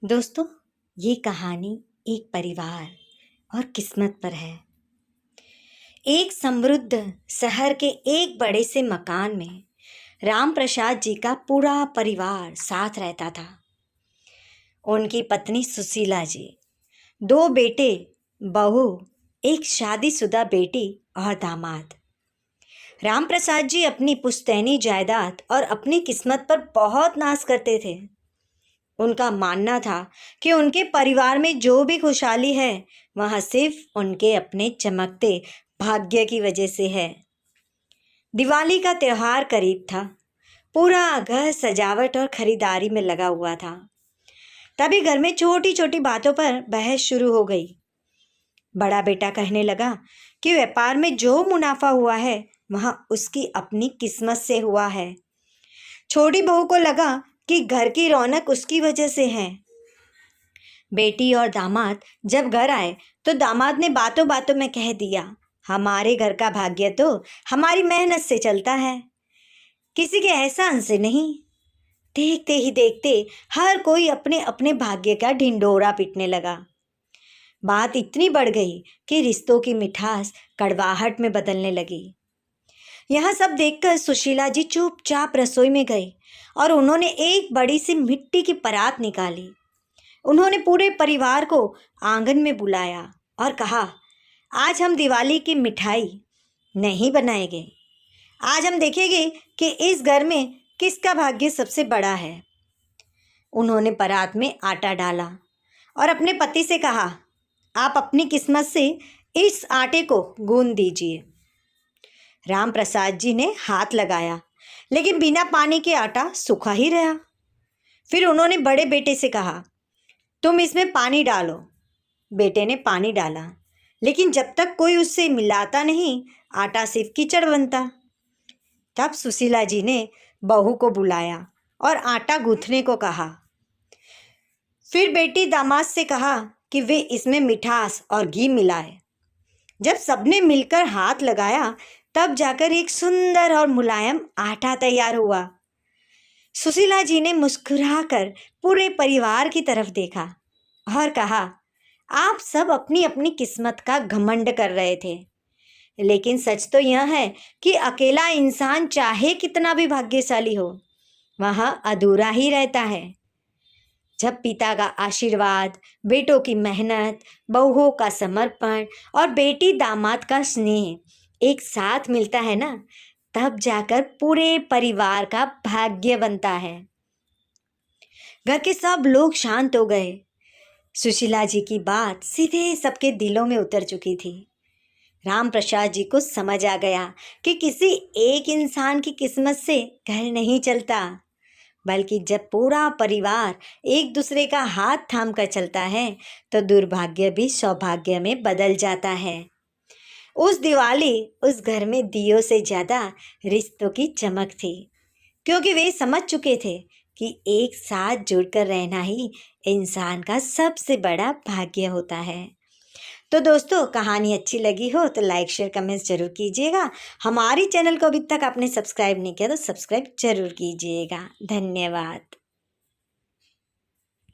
दोस्तों, ये कहानी एक परिवार और किस्मत पर है। एक समृद्ध शहर के एक बड़े से मकान में राम प्रसाद जी का पूरा परिवार साथ रहता था। उनकी पत्नी सुशीला जी, दो बेटे, बहू, एक शादीशुदा बेटी और दामाद। राम प्रसाद जी अपनी पुश्तैनी जायदाद और अपनी किस्मत पर बहुत नाज करते थे। उनका मानना था कि उनके परिवार में जो भी खुशहाली है वह सिर्फ उनके अपने चमकते भाग्य की वजह से है। दिवाली का त्यौहार करीब था। पूरा घर सजावट और खरीदारी में लगा हुआ था। तभी घर में छोटी छोटी बातों पर बहस शुरू हो गई। बड़ा बेटा कहने लगा कि व्यापार में जो मुनाफा हुआ है वह उसकी अपनी किस्मत से हुआ है। छोटी बहू को लगा कि घर की रौनक उसकी वजह से है। बेटी और दामाद जब घर आए तो दामाद ने बातों बातों में कह दिया, हमारे घर का भाग्य तो हमारी मेहनत से चलता है, किसी के एहसान से नहीं। देखते ही देखते हर कोई अपने अपने भाग्य का ढिंढोरा पीटने लगा। बात इतनी बढ़ गई कि रिश्तों की मिठास कड़वाहट में बदलने लगी। यह सब देखकर सुशीला जी चुपचाप रसोई में गई और उन्होंने एक बड़ी सी मिट्टी की परात निकाली। उन्होंने पूरे परिवार को आंगन में बुलाया और कहा, आज हम दिवाली की मिठाई नहीं बनाएंगे। आज हम देखेंगे कि इस घर में किसका भाग्य सबसे बड़ा है। उन्होंने परात में आटा डाला और अपने पति से कहा, आप अपनी किस्मत से इस आटे को गूंद दीजिए। राम प्रसाद जी ने हाथ लगाया, लेकिन बिना पानी के आटा सूखा ही रहा। फिर उन्होंने बड़े बेटे से कहा, तुम इसमें पानी डालो। बेटे ने पानी डाला, लेकिन जब तक कोई उससे मिलाता नहीं, आटा सिर्फ कीचड़ बनता। तब सुशीला जी ने बहू को बुलाया और आटा गूंथने को कहा। फिर बेटी दामाद से कहा कि वे इसमें मिठास और घी मिलाए। जब सबने मिलकर हाथ लगाया तब जाकर एक सुंदर और मुलायम आटा तैयार हुआ। सुशीला जी ने मुस्कुराकर पूरे परिवार की तरफ देखा और कहा, आप सब अपनी अपनी किस्मत का घमंड कर रहे थे, लेकिन सच तो यह है कि अकेला इंसान चाहे कितना भी भाग्यशाली हो, वह अधूरा ही रहता है। जब पिता का आशीर्वाद, बेटों की मेहनत, बहुओं का समर्पण और बेटी दामाद का स्नेह एक साथ मिलता है ना, तब जाकर पूरे परिवार का भाग्य बनता है। घर के सब लोग शांत हो गए। सुशीला जी की बात सीधे सबके दिलों में उतर चुकी थी। राम प्रसाद जी को समझ आ गया कि किसी एक इंसान की किस्मत से घर नहीं चलता, बल्कि जब पूरा परिवार एक दूसरे का हाथ थाम कर चलता है तो दुर्भाग्य भी सौभाग्य में बदल जाता है। उस दिवाली उस घर में दियों से ज़्यादा रिश्तों की चमक थी, क्योंकि वे समझ चुके थे कि एक साथ जुड़कर रहना ही इंसान का सबसे बड़ा भाग्य होता है। तो दोस्तों, कहानी अच्छी लगी हो तो लाइक शेयर कमेंट्स जरूर कीजिएगा। हमारी चैनल को अभी तक आपने सब्सक्राइब नहीं किया तो सब्सक्राइब जरूर कीजिएगा। धन्यवाद।